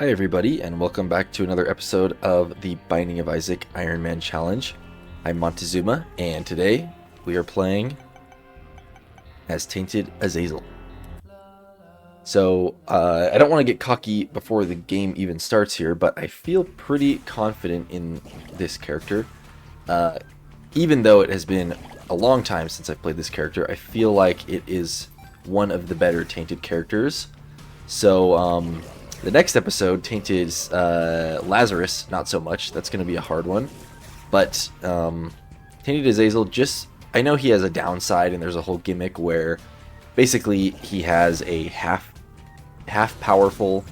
Hi everybody, and welcome back to another episode of the Binding of Isaac Ironman Challenge. I'm Montezuma, and today we are playing as Tainted Azazel. So, I don't want to get cocky before the game even starts here, but I feel pretty confident in this character. Even though it has been a long time since I've played this character, I feel like it is one of the better Tainted characters. So, the next episode, Tainted Lazarus, not so much. That's going to be a hard one. But Tainted Azazel, I know he has a downside, and there's a whole gimmick where basically he has a half powerful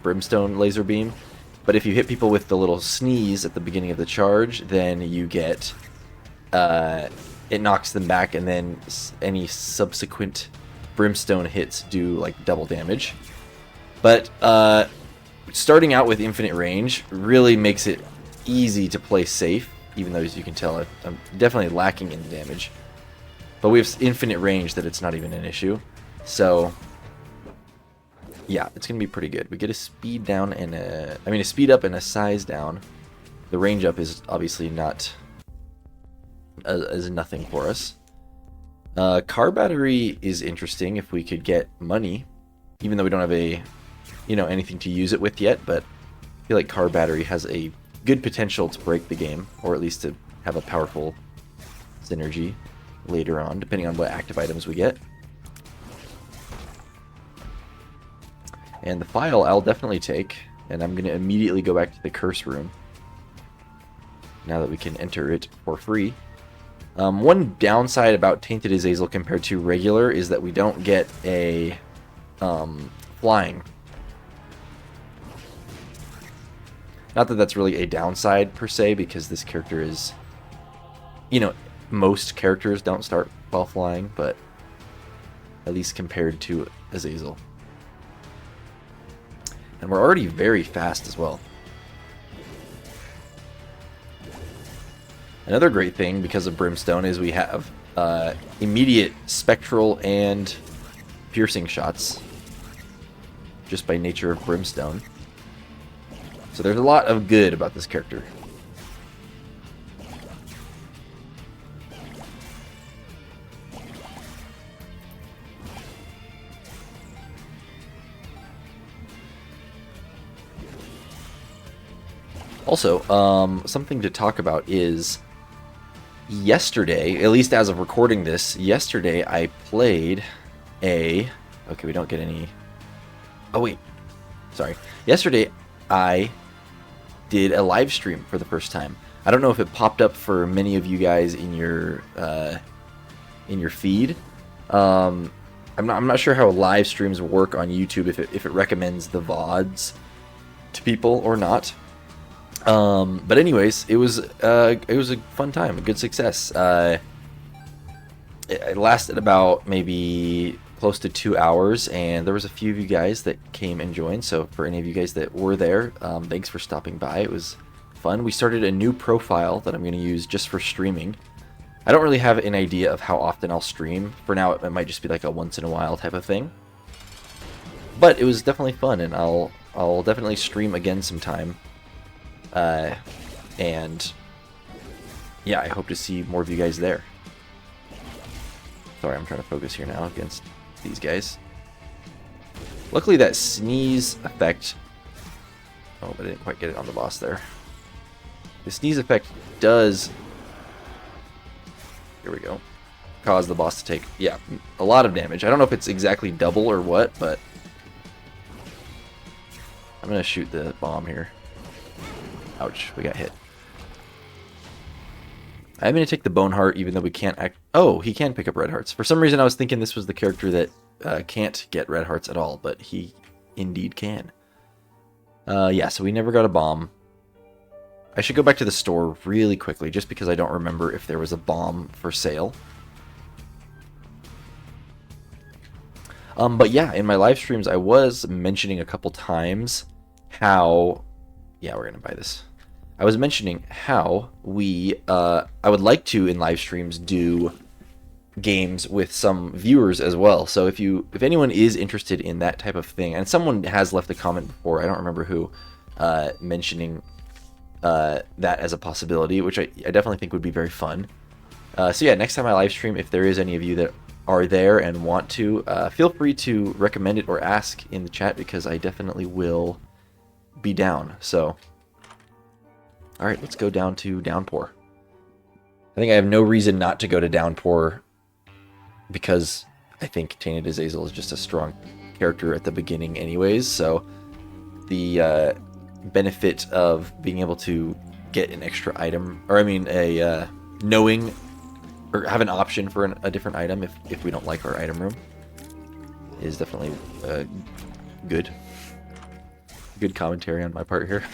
Brimstone laser beam. But if you hit people with the little sneeze at the beginning of the charge, then you get it knocks them back, and then any subsequent Brimstone hits do like double damage. But starting out with infinite range really makes it easy to play safe, even though, as you can tell, I'm definitely lacking in damage. But we have infinite range that it's not even an issue. So, yeah, it's going to be pretty good. We get a speed down and a speed up and a size down. The range up is obviously not is nothing for us. Car battery is interesting if we could get money, even though we don't have anything to use it with yet, but I feel like car battery has a good potential to break the game, or at least to have a powerful synergy later on, depending on what active items we get. And the file I'll definitely take, and I'm going to immediately go back to the curse room now that we can enter it for free. One downside about Tainted Azazel compared to regular is that we don't get a flying. Not that that's really a downside per se, because this character is, most characters don't start while flying, but at least compared to Azazel. And we're already very fast as well. Another great thing because of Brimstone is we have immediate spectral and piercing shots just by nature of Brimstone. So there's a lot of good about this character. Also, something to talk about is yesterday, at least as of recording this, yesterday I played okay, we don't get any... Oh, wait. Sorry. Yesterday I did a live stream for the first time. I don't know if it popped up for many of you guys in your feed. I'm not sure how live streams work on YouTube, if it recommends the VODs to people or not. But anyways, it was a fun time, a good success. It lasted about maybe close to 2 hours, and there was a few of you guys that came and joined. So for any of you guys that were there, thanks for stopping by. It was fun. We started a new profile that I'm going to use just for streaming. I don't really have an idea of how often I'll stream. For now, it might just be like a once in a while type of thing. But it was definitely fun, and I'll definitely stream again sometime. And yeah, I hope to see more of you guys there. Sorry, I'm trying to focus here now against these guys. Luckily that sneeze effect... Oh, but I didn't quite get it on the boss there. The sneeze effect does... Here we go. Cause the boss to take, yeah, a lot of damage. I don't know if it's exactly double or what, but... I'm gonna shoot the bomb here. Ouch, we got hit. I'm going to take the Bone Heart, even though we can't act... Oh, he can pick up red hearts. For some reason, I was thinking this was the character that can't get red hearts at all, but he indeed can. Yeah, so we never got a bomb. I should go back to the store really quickly, just because I don't remember if there was a bomb for sale. But yeah, in my live streams, I was mentioning a couple times how... Yeah, we're going to buy this. I was mentioning how I would like to, in live streams, do games with some viewers as well. So if anyone is interested in that type of thing, and someone has left a comment before, I don't remember who, mentioning that as a possibility, which I definitely think would be very fun. So yeah, next time I live stream, if there is any of you that are there and want to, feel free to recommend it or ask in the chat, because I definitely will be down. So, alright, let's go down to Downpour. I think I have no reason not to go to Downpour, because I think Tainted Azazel is just a strong character at the beginning anyways, so the benefit of being able to get an extra item, or I mean knowing or have an option for a different item if we don't like our item room, is definitely good commentary on my part here.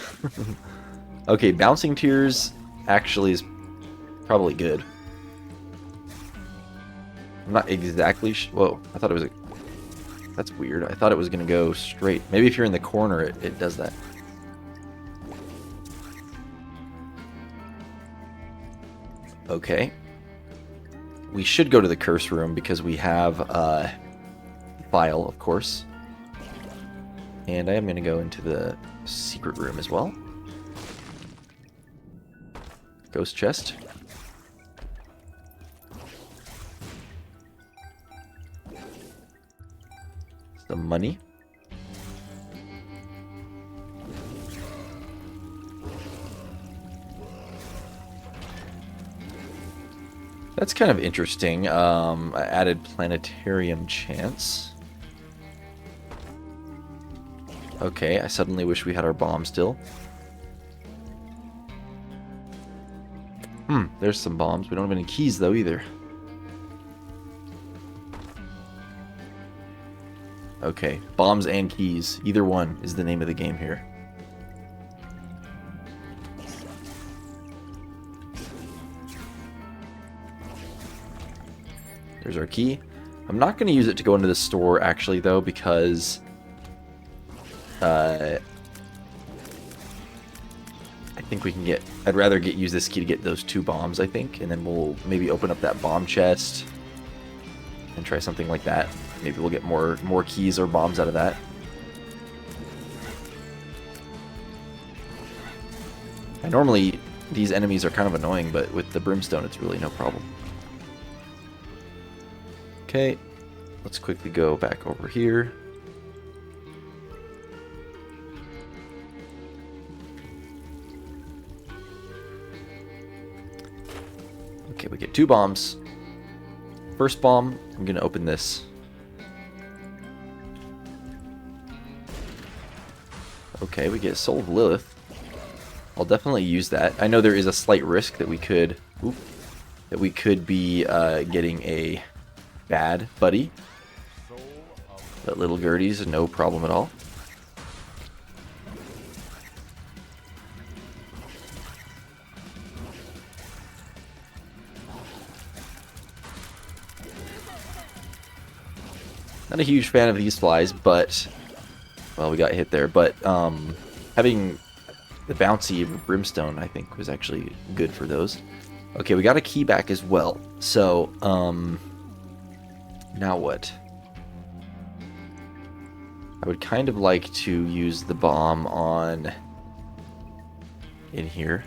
Okay, Bouncing Tears actually is probably good. I'm not exactly whoa, I thought it was that's weird. I thought it was gonna go straight. Maybe if you're in the corner it does that. Okay. We should go to the curse room because we have file, of course. And I am going to go into the secret room as well. Ghost chest. Some money. That's kind of interesting. Added planetarium chance. Okay, I suddenly wish we had our bomb still. There's some bombs. We don't have any keys though either. Okay, bombs and keys. Either one is the name of the game here. There's our key. I'm not going to use it to go into the store, actually, though, because I think we can get... I'd rather use this key to get those 2 bombs, I think, and then we'll maybe open up that bomb chest and try something like that. Maybe we'll get more keys or bombs out of that. And normally, these enemies are kind of annoying, but with the Brimstone, it's really no problem. Okay, let's quickly go back over here. Okay, we get 2 bombs. First bomb, I'm going to open this. Okay, we get Soul of Lilith. I'll definitely use that. I know there is a slight risk that we could be getting a bad buddy, but Little Gertie's no problem at all. Not a huge fan of these flies, but well, we got hit there. But having the bouncy Brimstone, I think, was actually good for those. Okay, we got a key back as well. So now what? I would kind of like to use the bomb on in here.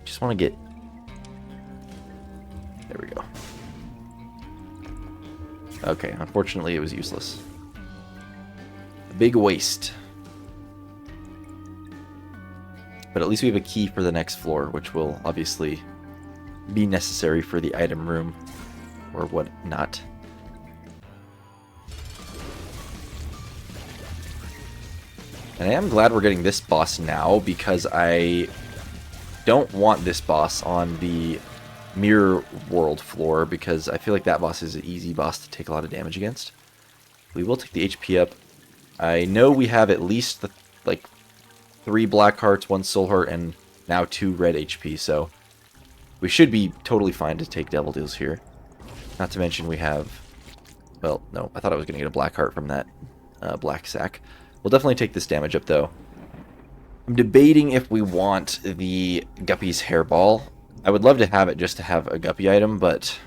Just want to get... There we go. Okay, unfortunately it was useless. A big waste. But at least we have a key for the next floor, which will obviously be necessary for the item room or whatnot. And I am glad we're getting this boss now, because I don't want this boss on the Mirror World floor, because I feel like that boss is an easy boss to take a lot of damage against. We will take the HP up. I know we have at least 3 black hearts, 1 soul heart, and now 2 red HP, so we should be totally fine to take Devil Deals here. Not to mention we have... Well, no, I thought I was going to get a black heart from that black sack. We'll definitely take this damage up, though. I'm debating if we want the Guppy's hairball. I would love to have it just to have a Guppy item, but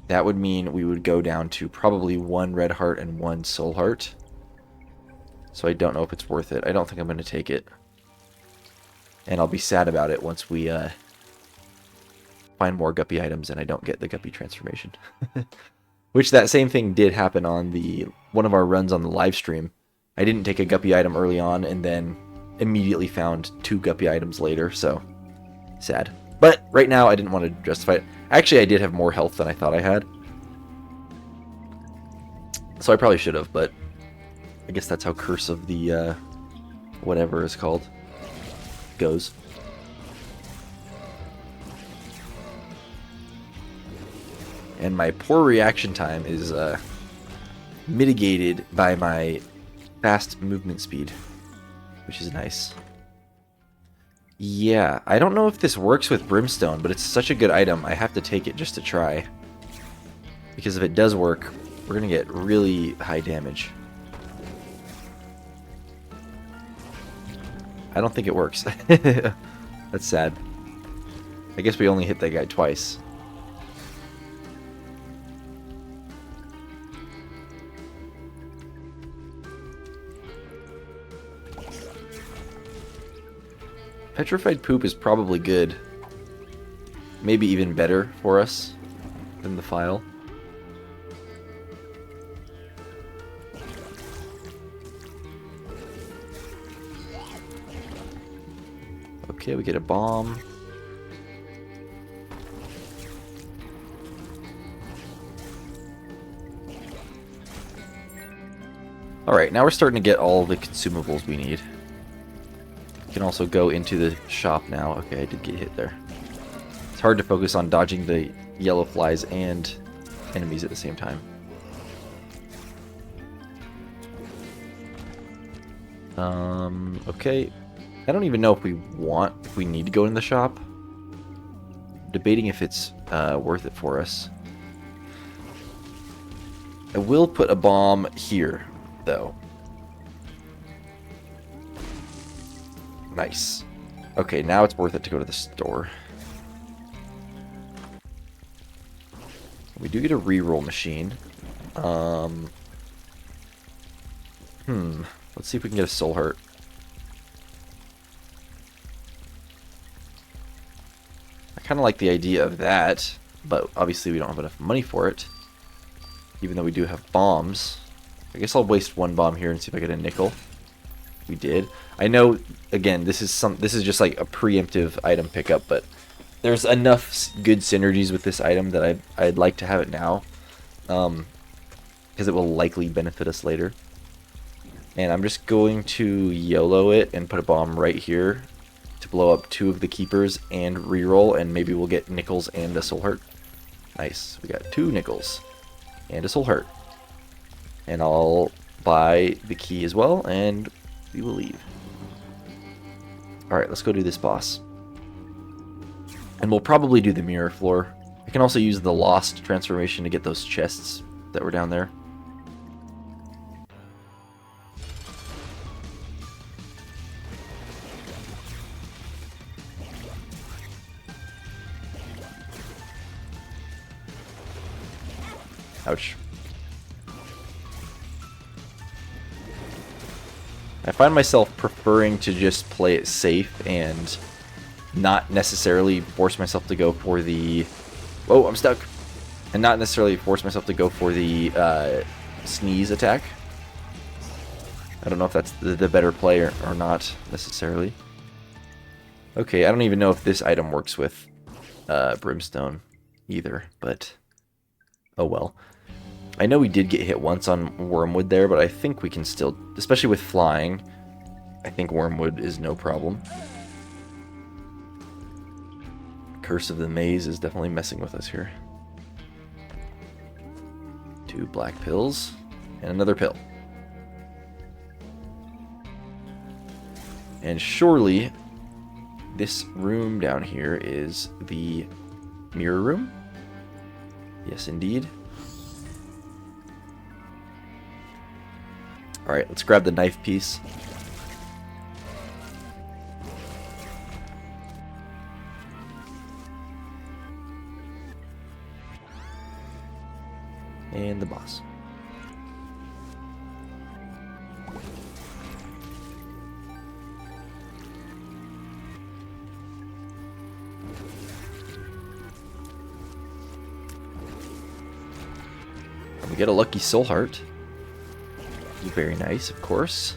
that would mean we would go down to probably 1 red heart and 1 soul heart. So I don't know if it's worth it. I don't think I'm going to take it. And I'll be sad about it once we find more Guppy items and I don't get the Guppy transformation. Which that same thing did happen on one of our runs on the live stream. I didn't take a Guppy item early on and then immediately found 2 Guppy items later, so sad. But right now I didn't want to justify it. Actually, I did have more health than I thought I had. So I probably should have, but I guess that's how Curse of the whatever is called goes. And my poor reaction time is mitigated by my fast movement speed, which is nice. Yeah, I don't know if this works with Brimstone, but it's such a good item, I have to take it just to try. Because if it does work, we're going to get really high damage. I don't think it works. That's sad. I guess we only hit that guy twice. Petrified Poop is probably good. Maybe even better for us than the file. Okay, we get a bomb. Alright, now we're starting to get all the consumables we need. We can also go into the shop now. Okay, I did get hit there. It's hard to focus on dodging the yellow flies and enemies at the same time. Okay. I don't even know if we need to go in the shop. I'm debating if it's worth it for us. I will put a bomb here, though. Nice. Okay, now it's worth it to go to the store. We do get a reroll machine. Let's see if we can get a soul heart. I kind of like the idea of that, but obviously we don't have enough money for it. Even though we do have bombs. I guess I'll waste 1 bomb here and see if I get a nickel. We did. I know, again, this is just like a preemptive item pickup, but there's enough good synergies with this item that I'd like to have it now, because it will likely benefit us later. And I'm just going to YOLO it and put a bomb right here to blow up 2 of the keepers and reroll, and maybe we'll get nickels and a soul heart. Nice. We got 2 nickels and a soul heart. And I'll buy the key as well, and we will leave. Alright, let's go do this boss. And we'll probably do the mirror floor. I can also use the lost transformation to get those chests that were down there. Ouch. I find myself preferring to just play it safe and not necessarily force myself to go for the... Whoa, I'm stuck! And not necessarily force myself to go for the sneeze attack. I don't know if that's the better play or not, necessarily. Okay, I don't even know if this item works with Brimstone either, but... oh well. I know we did get hit once on Wormwood there, but I think we can still, especially with flying, I think Wormwood is no problem. Curse of the Maze is definitely messing with us here. 2 black pills, and another pill. And surely, this room down here is the mirror room? Yes, indeed. Alright, let's grab the knife piece. And the boss. We get a lucky soul heart. Very nice, of course.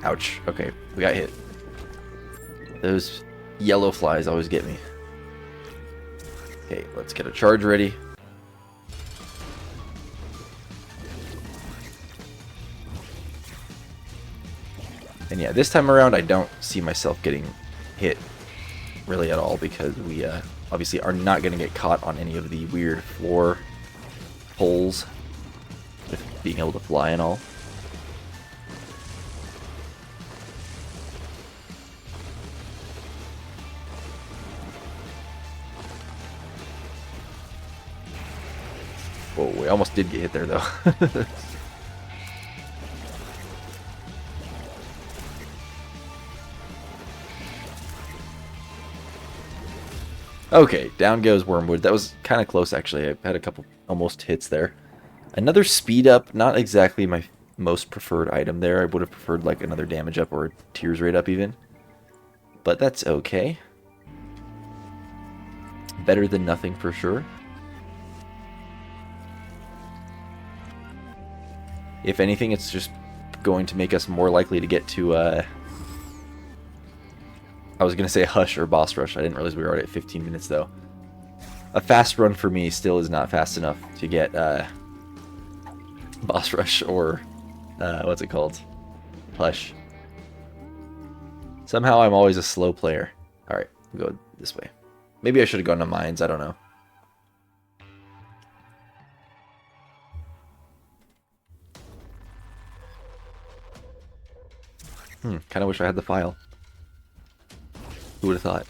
Ouch. Okay, we got hit. Those yellow flies always get me. Okay, let's get a charge ready. And yeah, this time around I don't see myself getting hit really at all because we obviously are not going to get caught on any of the weird floor holes with being able to fly and all. Whoa, we almost did get hit there though. Okay, down goes Wormwood. That was kind of close, actually. I had a couple almost hits there. Another speed up, not exactly my most preferred item there. I would have preferred like another damage up or a tears rate up even. But that's okay. Better than nothing for sure. If anything, it's just going to make us more likely to get to I was going to say Hush or Boss Rush. I didn't realize we were already at 15 minutes, though. A fast run for me still is not fast enough to get Boss Rush or, what's it called? Hush. Somehow I'm always a slow player. Alright, we'll go this way. Maybe I should have gone to Mines, I don't know. Kind of wish I had the file. Who would have thought?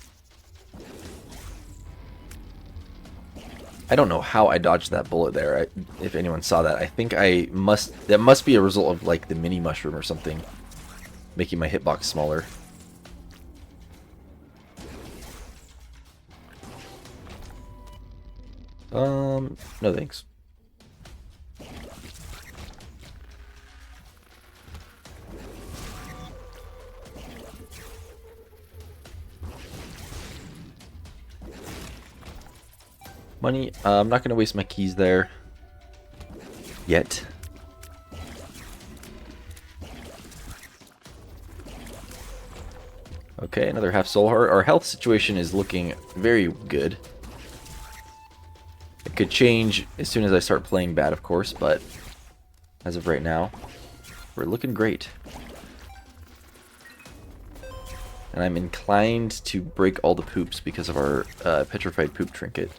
I don't know how I dodged that bullet there. If anyone saw that, I think that must be a result of like the mini mushroom or something, making my hitbox smaller. No thanks. Money. I'm not going to waste my keys there. Yet. Okay, another half soul heart. Our health situation is looking very good. It could change as soon as I start playing bad, of course, but as of right now, we're looking great. And I'm inclined to break all the poops because of our petrified poop trinket.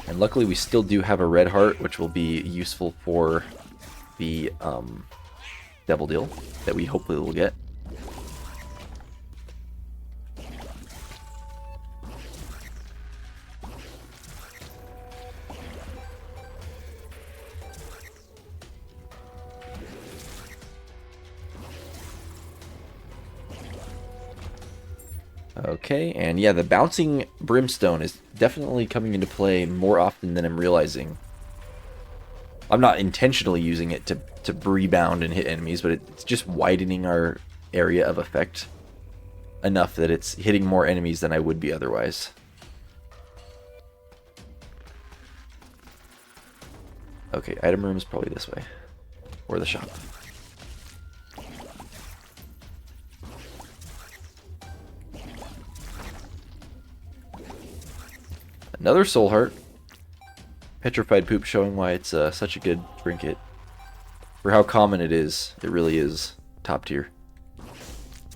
And luckily we still do have a red heart, which will be useful for the devil deal that we hopefully will get. Okay, and yeah, the bouncing brimstone is definitely coming into play more often than I'm realizing. I'm not intentionally using it to rebound and hit enemies, but it's just widening our area of effect enough that it's hitting more enemies than I would be otherwise. Okay, item room is probably this way. Or the shop. Another soul heart. Petrified poop, showing why it's such a good trinket. For how common it is, it really is top tier.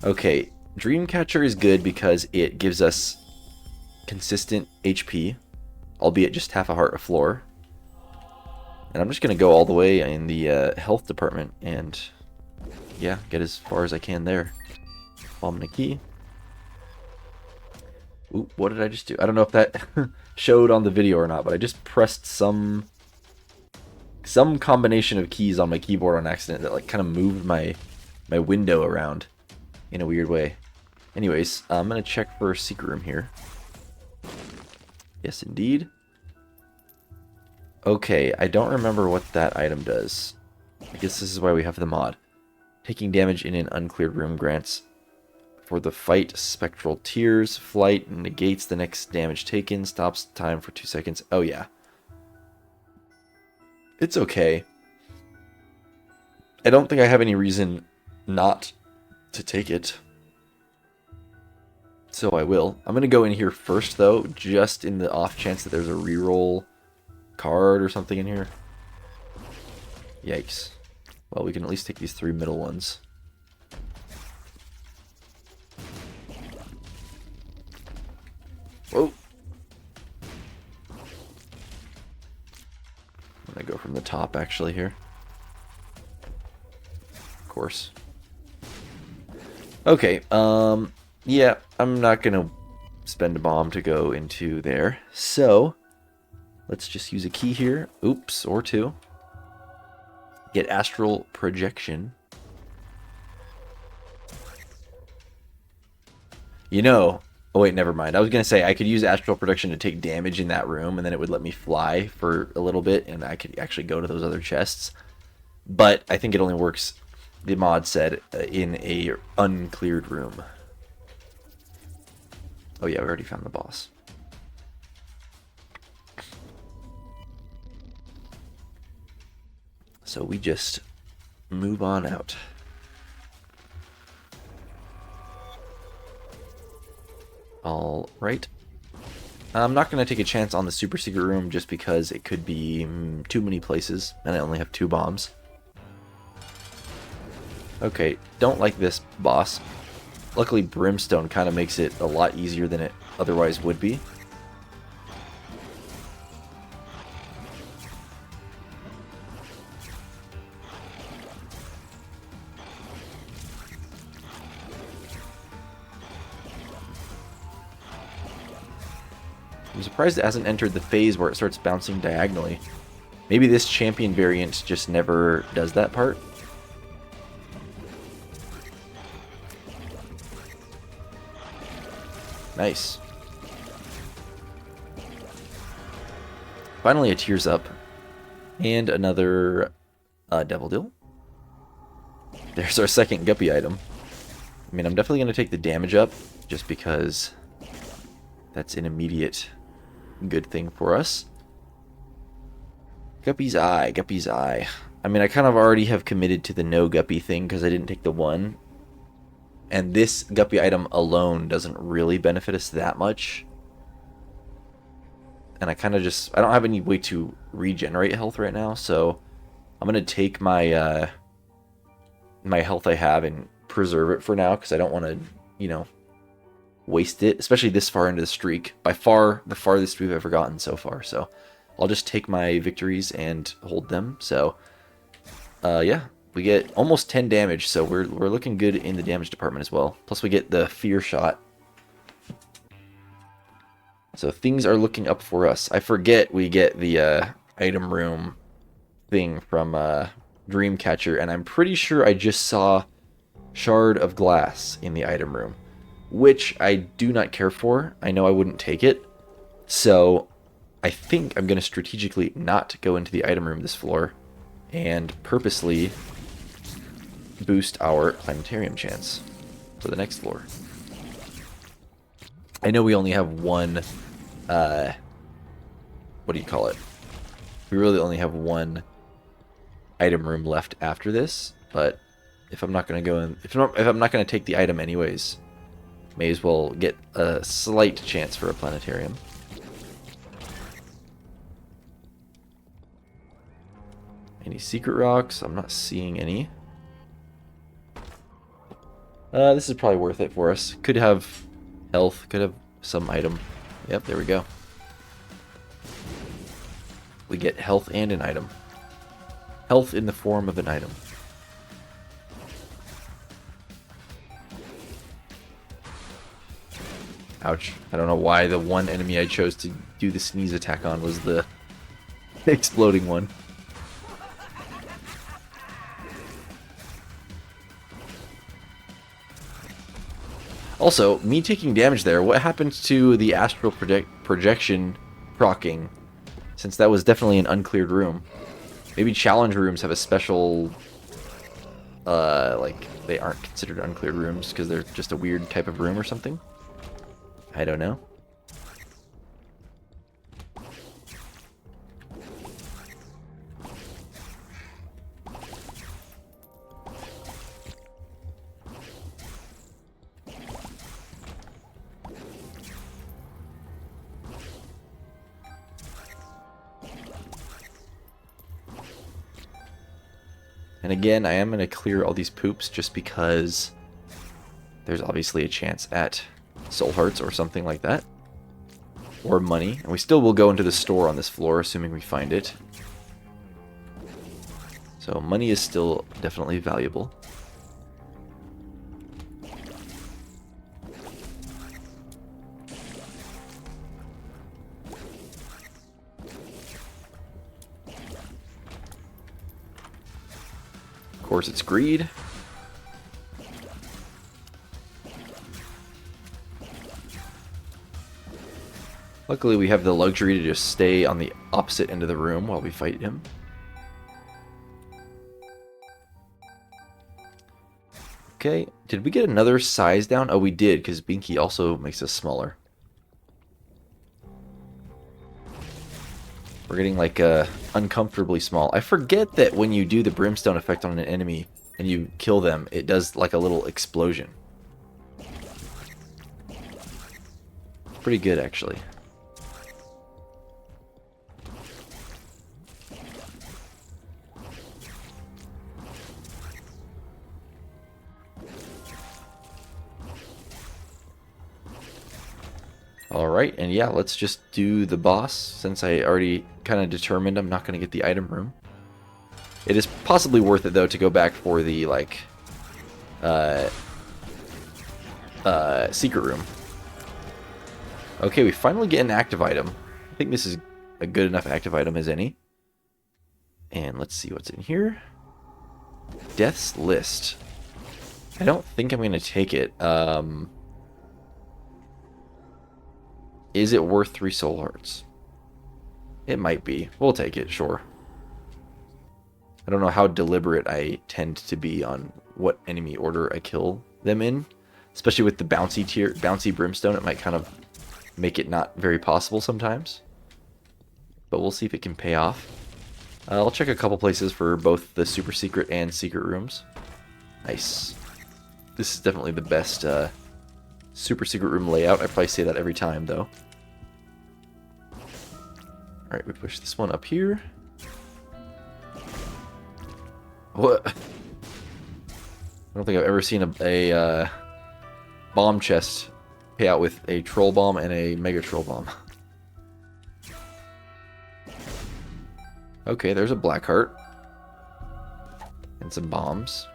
Okay, Dreamcatcher is good because it gives us consistent HP, albeit just half a heart a floor. And I'm just going to go all the way in the health department and, yeah, get as far as I can there. Bomb key. Ooh, what did I just do? I don't know if that showed on the video or not, but I just pressed some some combination of keys on my keyboard on accident that like kind of moved my window around in a weird way. Anyways, I'm gonna check for a secret room here. Yes, indeed. Okay, I don't remember what that item does. I guess this is why we have the mod. Taking damage in an uncleared room grants for the fight spectral tears. Flight negates the next damage taken. Stops time for 2 seconds. Oh yeah. It's okay. I don't think I have any reason not to take it. So I will. I'm going to go in here first though, just in the off chance that there's a reroll card or something in here. Yikes. Well, we can at least take these 3 middle ones. Whoa. I'm gonna go from the top actually here. Of course. Okay, yeah, I'm not gonna spend a bomb to go into there. So, let's just use a key here. Oops, or 2. Get astral projection. You know, oh wait, never mind. I was going to say I could use astral projection to take damage in that room and then it would let me fly for a little bit and I could actually go to those other chests. But I think it only works, the mod said, in a uncleared room. Oh yeah, we already found the boss. So we just move on out. Alright. I'm not going to take a chance on the super secret room just because it could be too many places and I only have 2 bombs. Okay, don't like this boss. Luckily Brimstone kind of makes it a lot easier than it otherwise would be. I'm surprised it hasn't entered the phase where it starts bouncing diagonally. Maybe this champion variant just never does that part. Nice. Finally a tears up. And another devil deal. There's our second guppy item. I mean, I'm definitely going to take the damage up just because that's an immediate good thing for us. Guppy's Eye, Guppy's Eye. I mean, I kind of already have committed to the no guppy thing because I didn't take the 1. And this guppy item alone doesn't really benefit us that much. And I kind of just, I don't have any way to regenerate health right now, so I'm going to take my my health I have and preserve it for now because I don't want to, you know, waste it, especially this far into the streak. By far the farthest we've ever gotten so far, so I'll just take my victories and hold them. So yeah, we get almost 10 damage, so we're looking good in the damage department as well. Plus we get the fear shot, so things are looking up for us. I forget we get the item room thing from Dreamcatcher, and I'm pretty sure I just saw Shard of Glass in the item room, which I do not care for. I know I wouldn't take it, so I think I'm going to strategically not go into the item room this floor and purposely boost our planetarium chance for the next floor. I know we only have one, what do you call it? We really only have one item room left after this, but if I'm not going to go in, if I'm not going to take the item anyways, may as well get a slight chance for a planetarium. Any secret rocks? I'm not seeing any. This is probably worth it for us. Could have health, could have some item. Yep, there we go. We get health and an item. Health in the form of an item. Ouch. I don't know why the one enemy I chose to do the sneeze attack on was the exploding one. Also, me taking damage there, what happened to the astral projection proccing? Since that was definitely an uncleared room. Maybe challenge rooms have a special, like, they aren't considered uncleared rooms because they're just a weird type of room or something. I don't know. And again, I am going to clear all these poops just because there's obviously a chance at soul hearts or something like that. Or money. And we still will go into the store on this floor, assuming we find it. So money is still definitely valuable. Of course, it's greed. Luckily, we have the luxury to just stay on the opposite end of the room while we fight him. Okay, did we get another size down? Oh, we did, because Binky also makes us smaller. We're getting, like, uncomfortably small. I forget that when you do the brimstone effect on an enemy and you kill them, it does, like, a little explosion. Pretty good, actually. Alright, and yeah, let's just do the boss, since I already kind of determined I'm not going to get the item room. It is possibly worth it, though, to go back for the, like, secret room. Okay, we finally get an active item. I think this is a good enough active item as any. And let's see what's in here. Death's List. I don't think I'm going to take it. Is it worth 3 soul hearts? It might be. We'll take it, sure. I don't know how deliberate I tend to be on what enemy order I kill them in. Especially with the bouncy brimstone, it might kind of make it not very possible sometimes. But we'll see if it can pay off. I'll check a couple places for both the super secret and secret rooms. Nice. This is definitely the best super secret room layout. I probably say that every time, though. Alright, we push this one up here. What? I don't think I've ever seen a bomb chest pay out with a troll bomb and a mega troll bomb. Okay, there's a black heart. And some bombs.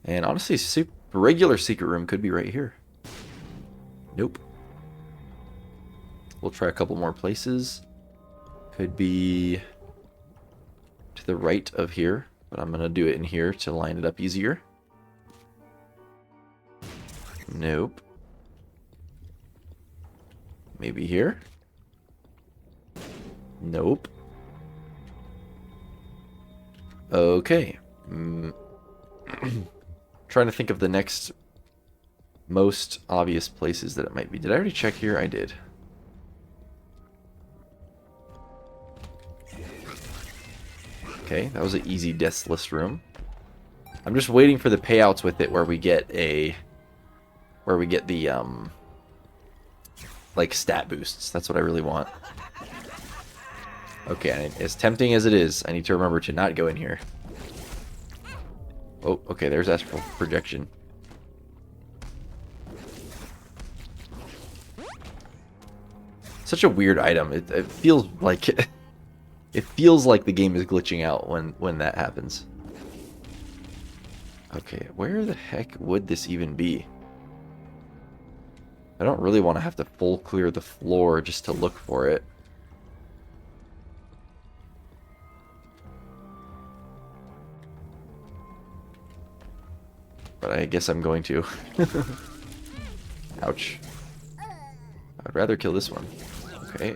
And honestly, regular secret room could be right here. Nope. We'll try a couple more places. Could be to the right of here, but I'm going to do it in here to line it up easier. Nope. Maybe here? Nope. Okay. Trying to think of the next most obvious places that it might be. Did I already check here? I did. Okay, that was an easy death list room. I'm just waiting for the payouts with it where we get the like stat boosts. That's what I really want. Okay, as tempting as it is, I need to remember to not go in here. Oh, okay, there's astral projection. Such a weird item. It feels like it feels like the game is glitching out when that happens. Okay, where the heck would this even be? I don't really want to have to full clear the floor just to look for it. but I guess I'm going to. Ouch. I'd rather kill this one. Okay.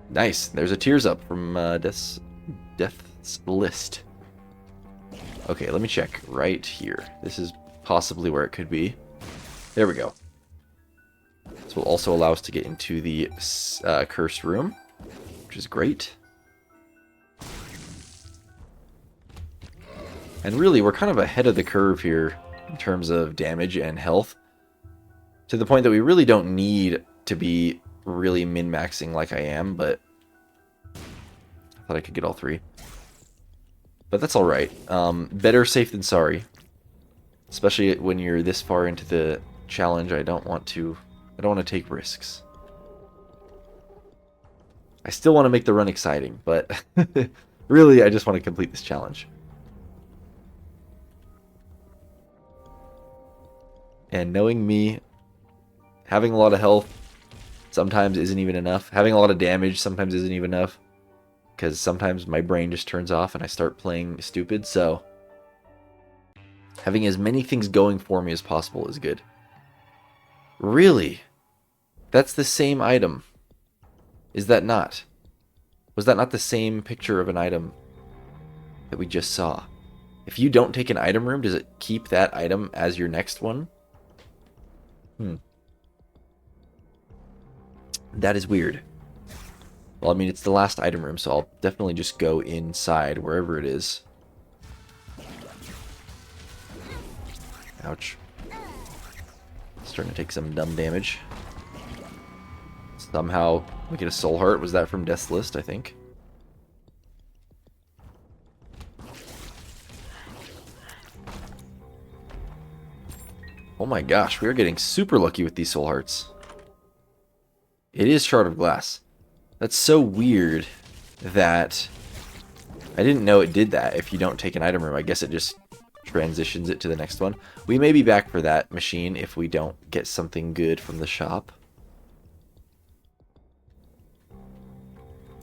Nice. There's a tears up from Death's List. Okay, let me check right here. This is possibly where it could be. There we go. This will also allow us to get into the cursed room, which is great. And really, we're kind of ahead of the curve here in terms of damage and health, to the point that we really don't need to be really min-maxing like I am, but I thought I could get all three. But that's alright. Better safe than sorry. Especially when you're this far into the challenge, I don't want to take risks. I still want to make the run exciting, but really I just want to complete this challenge. And knowing me, having a lot of health sometimes isn't even enough. Having a lot of damage sometimes isn't even enough. Because sometimes my brain just turns off and I start playing stupid, so having as many things going for me as possible is good. Really? That's the same item. Is that not? Was that not the same picture of an item that we just saw? If you don't take an item room, does it keep that item as your next one? That is weird. Well, I mean, it's the last item room, so I'll definitely just go inside, wherever it is. Ouch. Starting to take some dumb damage. Somehow, we get a soul heart. Was that from Death's List, I think? Oh my gosh, we are getting super lucky with these soul hearts. It is Shard of Glass. That's so weird that I didn't know it did that if you don't take an item room. I guess it just transitions it to the next one. We may be back for that machine if we don't get something good from the shop.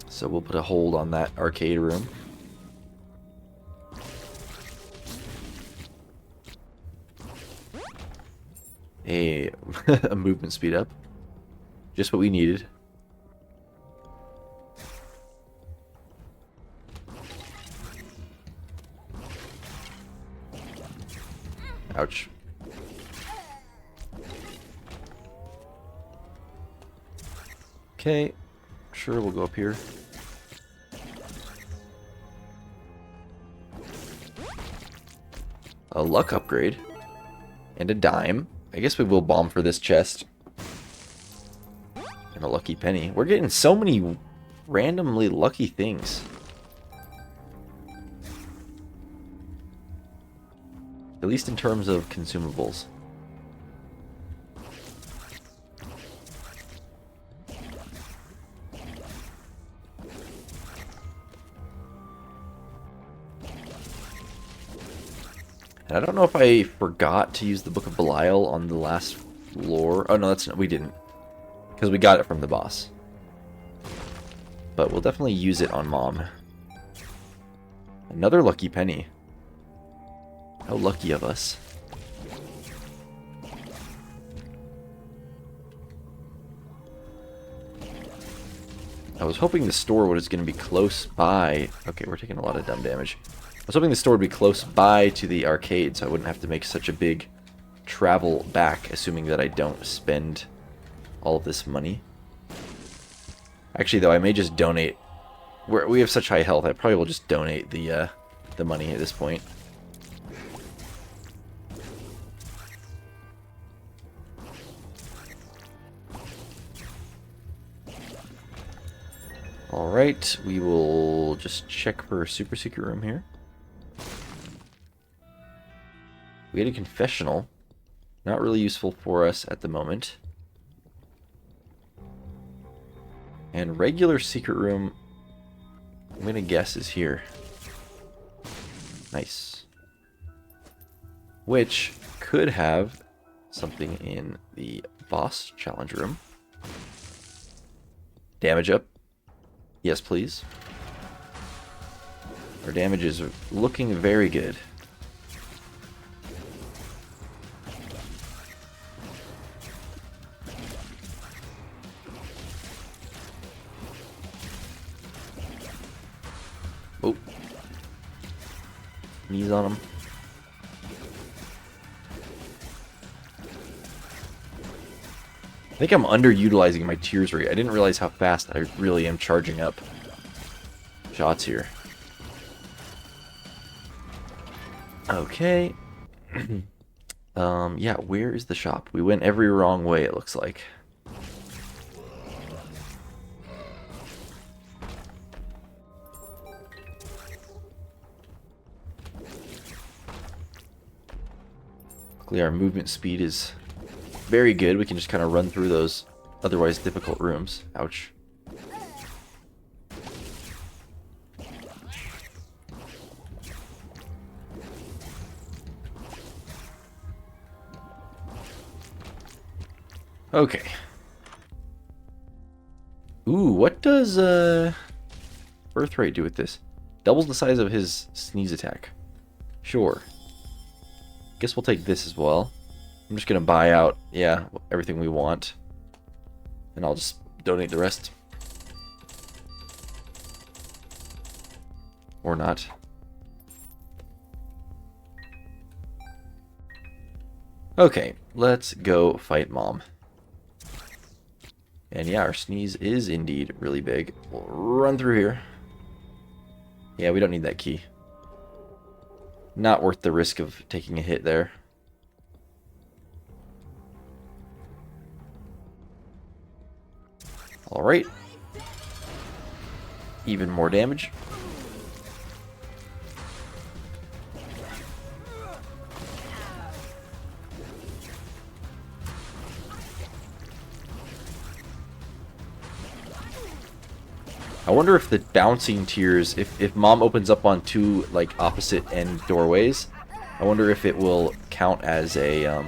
So we'll put a hold on that arcade room. A movement speed up. Just what we needed. Ouch. Okay, sure, we'll go up here. A luck upgrade. And a dime. I guess we will bomb for this chest. And a lucky penny. We're getting so many randomly lucky things. At least in terms of consumables. And I don't know if I forgot to use the Book of Belial on the last floor. Oh no, we didn't. Because we got it from the boss. But we'll definitely use it on Mom. Another lucky penny. How lucky of us. I was hoping the store was going to be close by. Okay, we're taking a lot of dumb damage. I was hoping the store would be close by to the arcade, so I wouldn't have to make such a big travel back, assuming that I don't spend all of this money. Actually, though, I may just donate. We have such high health, I probably will just donate the money at this point. Alright, we will just check for a super secret room here. We had a confessional. Not really useful for us at the moment. And regular secret room, I'm going to guess, is here. Nice. Which could have something in the boss challenge room. Damage up. Yes, please. Our damage is looking very good. Oh. Knees on him. I think I'm underutilizing my tears rate. I didn't realize how fast I really am charging up shots here. Okay. Yeah, where is the shop? We went every wrong way, it looks like. Luckily, our movement speed is very good. We can just kind of run through those otherwise difficult rooms. Ouch. Okay. Ooh, what does birthright do with this? Doubles the size of his sneeze attack. Sure. Guess we'll take this as well. I'm just gonna buy out, yeah, everything we want. And I'll just donate the rest. Or not. Okay, let's go fight Mom. And yeah, our sneeze is indeed really big. We'll run through here. Yeah, we don't need that key. Not worth the risk of taking a hit there. Alright. Even more damage. I wonder if the bouncing tears, if Mom opens up on two like opposite end doorways, I wonder if it will count as a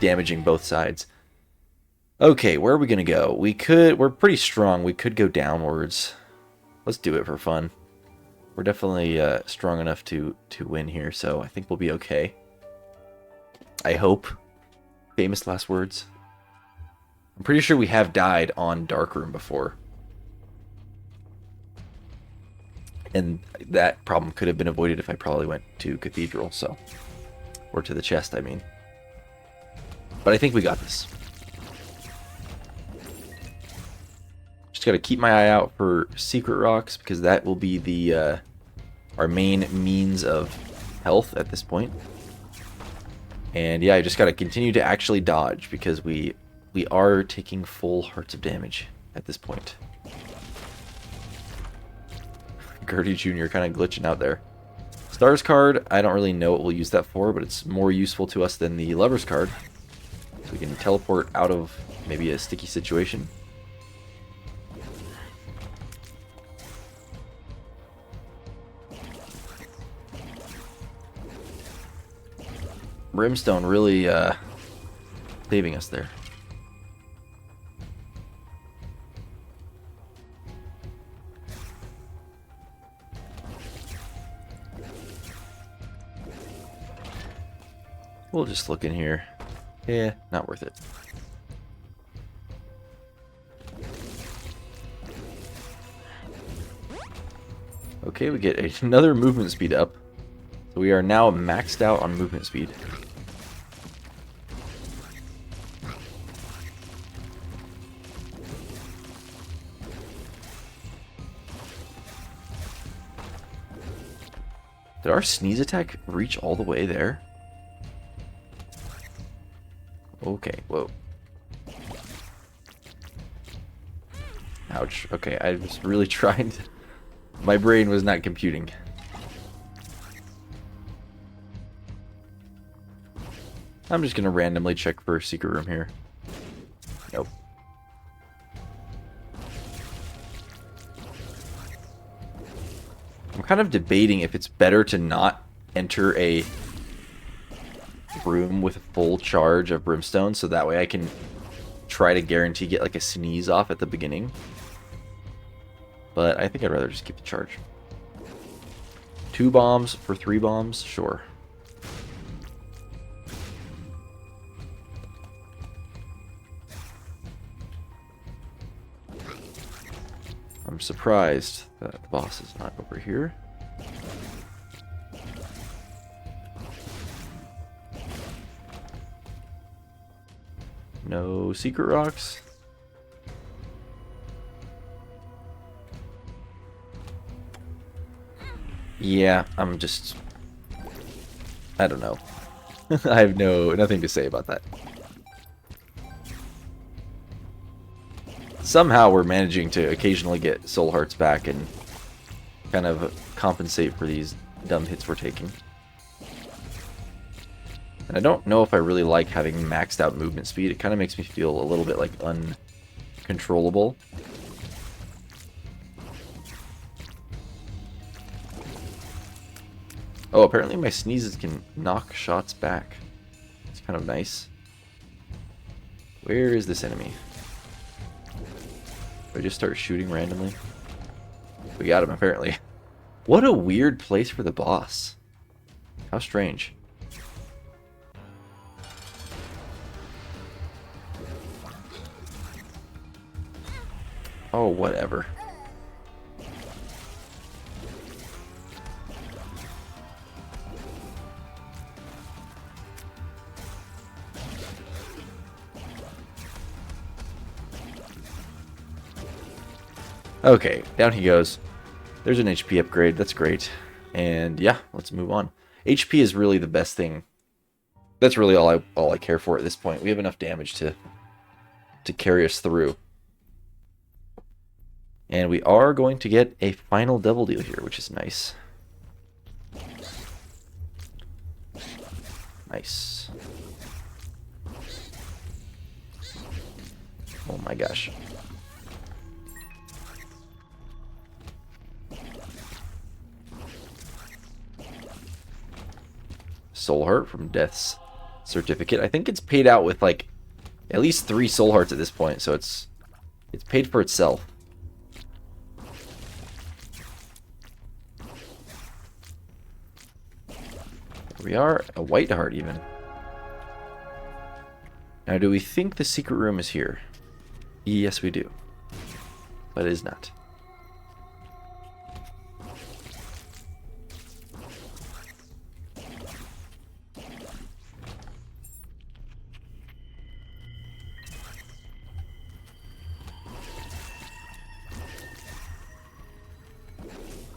damaging both sides. Okay, where are we gonna go? We're pretty strong. We could go downwards. Let's do it for fun. We're definitely strong enough to win here, so I think we'll be okay. I hope. Famous last words. I'm pretty sure we have died on Darkroom before. And that problem could have been avoided if I probably went to Cathedral, so. Or to the chest, I mean. But I think we got this. Just gotta keep my eye out for secret rocks, because that will be the our main means of health at this point. And yeah, I just gotta continue to actually dodge, because we are taking full hearts of damage at this point. Gertie Jr. kind of glitching out there. Stars card, I don't really know what we'll use that for, but it's more useful to us than the Lovers card. So we can teleport out of maybe a sticky situation. Brimstone really saving us there. We'll just look in here. Yeah, not worth it. Okay, we get another movement speed up. So we are now maxed out on movement speed. Did our sneeze attack reach all the way there? Okay, whoa. Ouch. Okay, I was really trying to... My brain was not computing. I'm just gonna randomly check for a secret room here. Nope. I'm kind of debating if it's better to not enter a room with a full charge of Brimstone, so that way I can try to guarantee get like a sneeze off at the beginning. But I think I'd rather just keep the charge. 2 bombs for 3 bombs, sure. I'm surprised that the boss is not over here. No secret rocks. Yeah, I'm just... I don't know. I have nothing to say about that. Somehow we're managing to occasionally get soul hearts back and kind of compensate for these dumb hits we're taking. And I don't know if I really like having maxed out movement speed. It kind of makes me feel a little bit like uncontrollable. Oh, apparently my sneezes can knock shots back. It's kind of nice. Where is this enemy? Do I just start shooting randomly? We got him, apparently. What a weird place for the boss. How strange. Oh, whatever. Okay, down he goes. There's an HP upgrade. That's great. And yeah, let's move on. HP is really the best thing. That's really all I care for at this point. We have enough damage to carry us through. And we are going to get a final double deal here, which is nice. Nice. Oh my gosh. Soul heart from Death's certificate. I think it's paid out with like at least 3 soul hearts at this point, so it's paid for itself. Here we are, a white heart even. Now, do we think the secret room is here? Yes, we do. But it is not.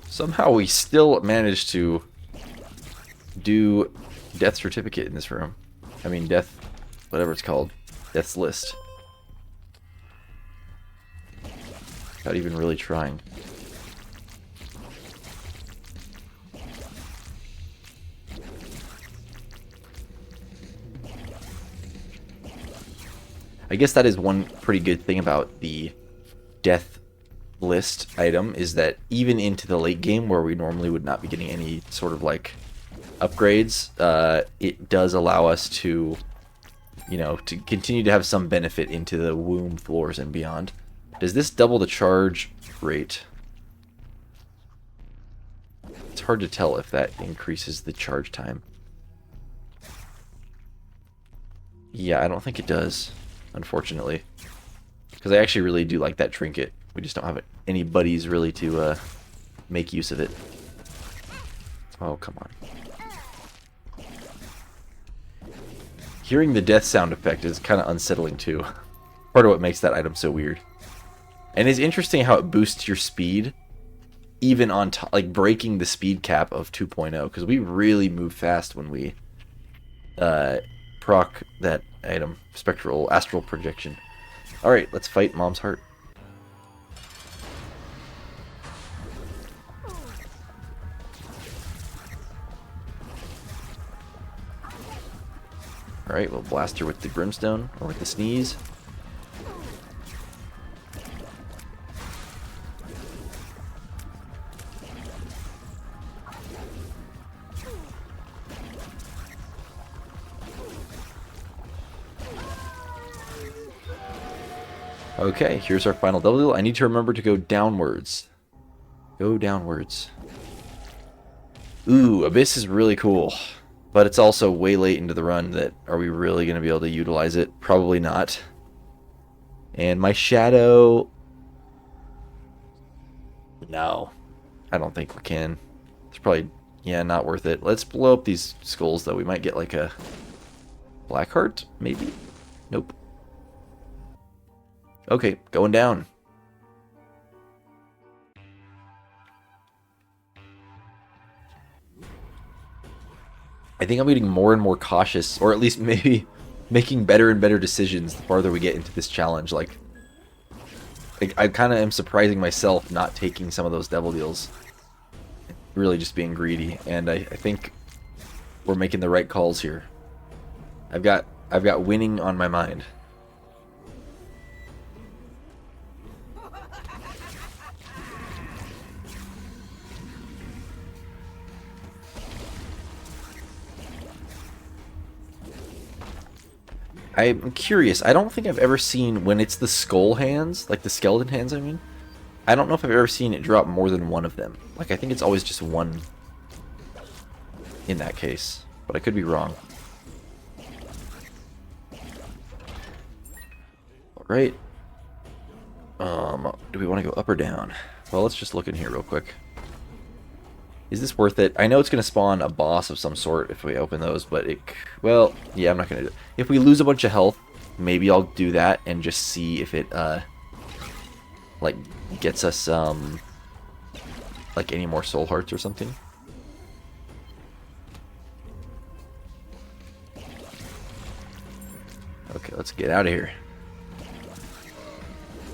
Somehow we still managed to do Death Certificate in this room. I mean, Death, whatever it's called. Death's List. Not even really trying. I guess that is one pretty good thing about the Death List item, is that even into the late game where we normally would not be getting any sort of like upgrades, it does allow us to, you know, to continue to have some benefit into the womb floors and beyond. Does this double the charge rate? It's hard to tell if that increases the charge time. Yeah, I don't think it does, unfortunately. Because I actually really do like that trinket. We just don't have any buddies really to make use of it. Oh, come on. Hearing the death sound effect is kind of unsettling too. Part of what makes that item so weird. And it's interesting how it boosts your speed, even on top, like breaking the speed cap of 2.0, because we really move fast when we proc that item, astral projection. All right, let's fight Mom's Heart. Alright, we'll blast her with the Brimstone, or with the Sneeze. Okay, here's our final double deal. I need to remember to go downwards. Go downwards. Ooh, Abyss is really cool. But it's also way late into the run. That are we really going to be able to utilize it? Probably not. And my Shadow... No. I don't think we can. It's probably, yeah, not worth it. Let's blow up these skulls, though. We might get, like, a black heart, maybe? Nope. Okay, going down. I think I'm getting more and more cautious, or at least maybe making better and better decisions the farther we get into this challenge. Like I kind of am surprising myself not taking some of those devil deals. Really just being greedy, and I think we're making the right calls here. I've got winning on my mind. I'm curious. I don't think I've ever seen when it's the skull hands, like the skeleton hands, I mean. I don't know if I've ever seen it drop more than one of them. Like, I think it's always just one in that case. But I could be wrong. Alright. Do we want to go up or down? Well, let's just look in here real quick. Is this worth it? I know it's going to spawn a boss of some sort if we open those, but it... Well, yeah, I'm not going to do it. If we lose a bunch of health, maybe I'll do that and just see if it, like, gets us, like, any more soul hearts or something. Okay, let's get out of here.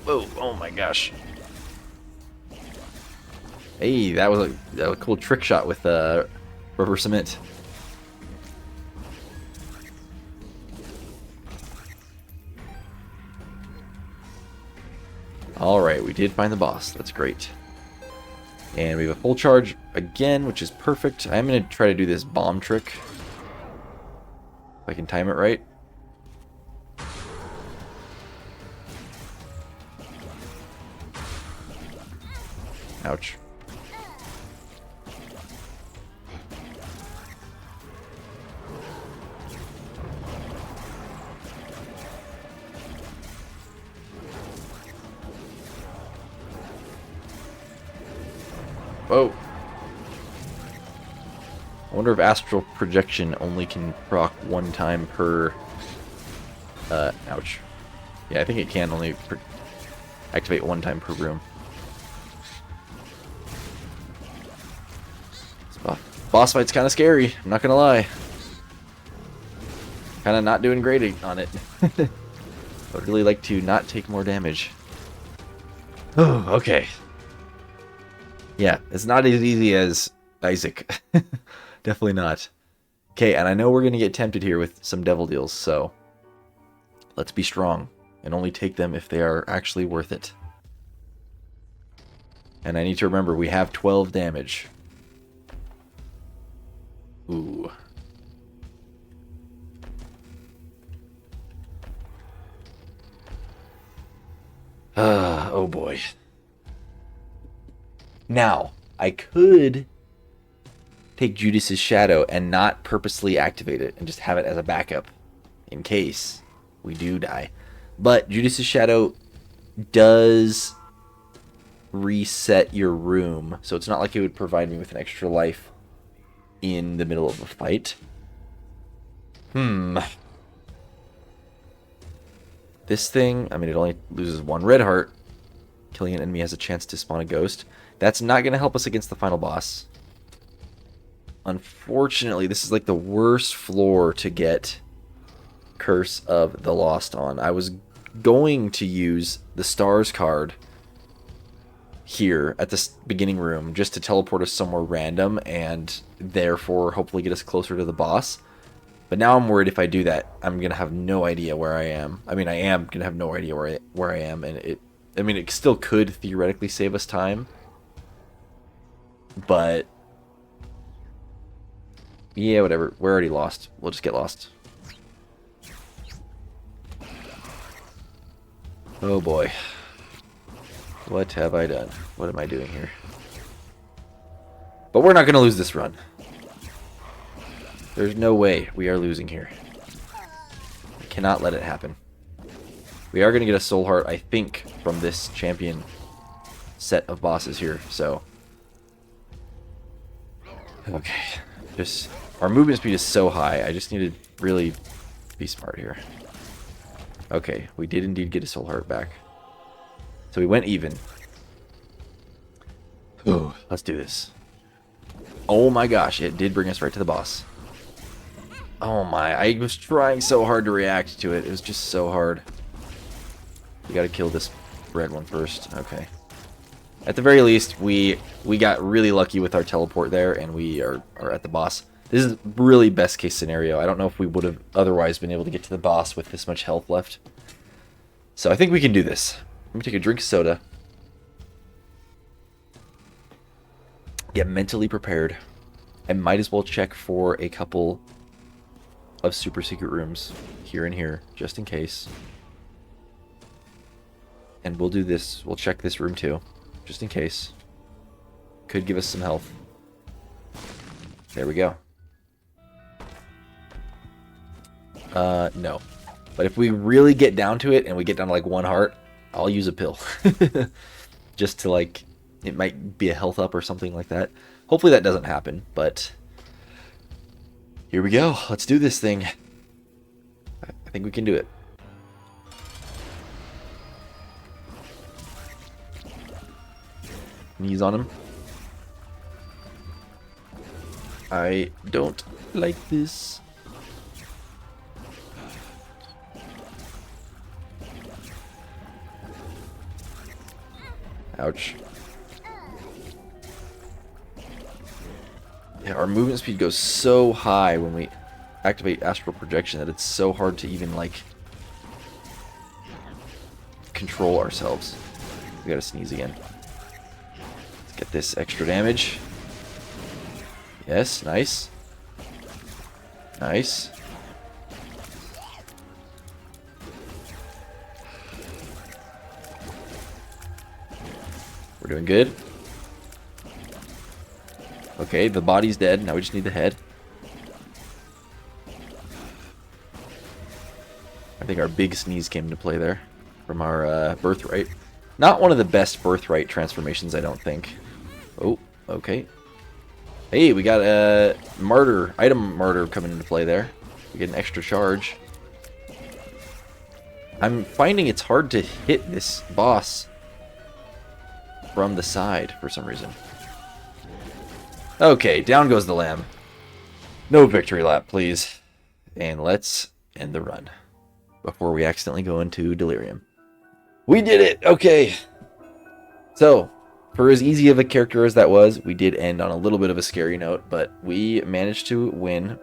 Whoa, oh my gosh. Hey, that was a cool trick shot with rubber cement. Alright, we did find the boss. That's great. And we have a full charge again, which is perfect. I'm going to try to do this bomb trick. If I can time it right. Ouch. Whoa. I wonder if astral projection only can proc one time per... ouch. Yeah, I think it can only activate one time per room. This boss fight's kind of scary, I'm not gonna lie. Kind of not doing great on it. I would really like to not take more damage. Oh, okay. Yeah, it's not as easy as Isaac. Definitely not. Okay, and I know we're going to get tempted here with some devil deals, so let's be strong and only take them if they are actually worth it. And I need to remember we have 12 damage. Ooh. Oh boy. Now, I could take Judas's Shadow and not purposely activate it and just have it as a backup in case we do die. But Judas's Shadow does reset your room, so it's not like it would provide me with an extra life in the middle of a fight. This thing, I mean, it only loses one red heart. Killing an enemy has a chance to spawn a ghost. That's not going to help us against the final boss. Unfortunately, this is like the worst floor to get Curse of the Lost on. I was going to use the Stars card here at this beginning room just to teleport us somewhere random and therefore hopefully get us closer to the boss. But now I'm worried if I do that, I'm going to have no idea where I am. I mean, I am going to have no idea where I am, and it still could theoretically save us time. But yeah, whatever. We're already lost. We'll just get lost. Oh boy. What have I done? What am I doing here? But we're not going to lose this run. There's no way we are losing here. I cannot let it happen. We are going to get a soul heart, I think, from this champion set of bosses here, so... Okay. Just... Our movement speed is so high, I just need to really be smart here. Okay, we did indeed get a soul heart back. So we went even. Ooh, let's do this. Oh my gosh, it did bring us right to the boss. Oh my, I was trying so hard to react to it. It was just so hard. We gotta kill this red one first. Okay. At the very least, we got really lucky with our teleport there, and we are at the boss. This is really best case scenario. I don't know if we would have otherwise been able to get to the boss with this much health left. So I think we can do this. Let me take a drink of soda. Get mentally prepared. I might as well check for a couple of super secret rooms here and here, just in case. And we'll do this. We'll check this room too, just in case. Could give us some health. There we go. No. But if we really get down to it and we get down to like 1 heart, I'll use a pill. Just to like, it might be a health up or something like that. Hopefully that doesn't happen, but here we go. Let's do this thing. I think we can do it. Knees on him. I don't like this. Ouch. Yeah, our movement speed goes so high when we activate astral projection that it's so hard to even, like, control ourselves. We gotta sneeze again. Let's get this extra damage. Yes, nice. Nice. We're doing good. Okay, the body's dead. Now we just need the head. I think our big sneeze came into play there from our birthright. Not one of the best birthright transformations, I don't think. Oh, okay. Hey, we got a martyr, item martyr coming into play there. We get an extra charge. I'm finding it's hard to hit this boss from the side for some reason. Okay, down goes the lamb. No victory lap, please. And let's end the run before we accidentally go into delirium. We did it! Okay. So, for as easy of a character as that was, we did end on a little bit of a scary note, but we managed to win.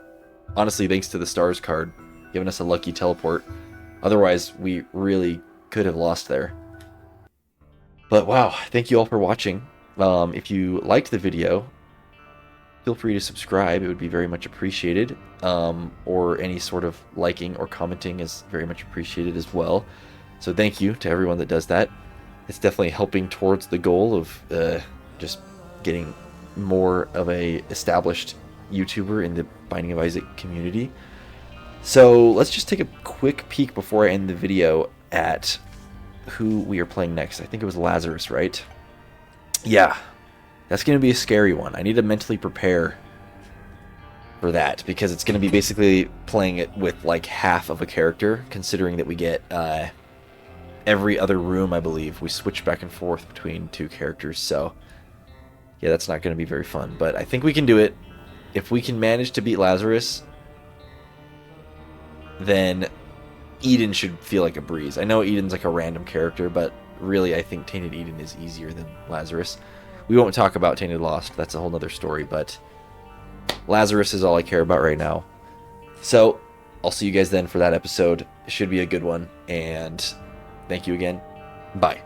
Honestly, thanks to the stars card, giving us a lucky teleport. Otherwise, we really could have lost there. But wow, thank you all for watching. If you liked the video, feel free to subscribe. It would be very much appreciated. Or any sort of liking or commenting is very much appreciated as well. So thank you to everyone that does that. It's definitely helping towards the goal of just getting more of a established YouTuber in the Binding of Isaac community. So let's just take a quick peek before I end the video at who we are playing next. I think it was Lazarus, right? Yeah, that's going to be a scary one. I need to mentally prepare for that because it's going to be basically playing it with like half of a character, considering that we get every other room, I believe. We switch back and forth between 2 characters, so yeah, that's not going to be very fun. But I think we can do it. If we can manage to beat Lazarus, then Eden should feel like a breeze. I know Eden's like a random character, but really I think Tainted Eden is easier than Lazarus. We won't talk about Tainted Lost, that's a whole nother story, but Lazarus is all I care about right now. So, I'll see you guys then for that episode. It should be a good one, and thank you again. Bye.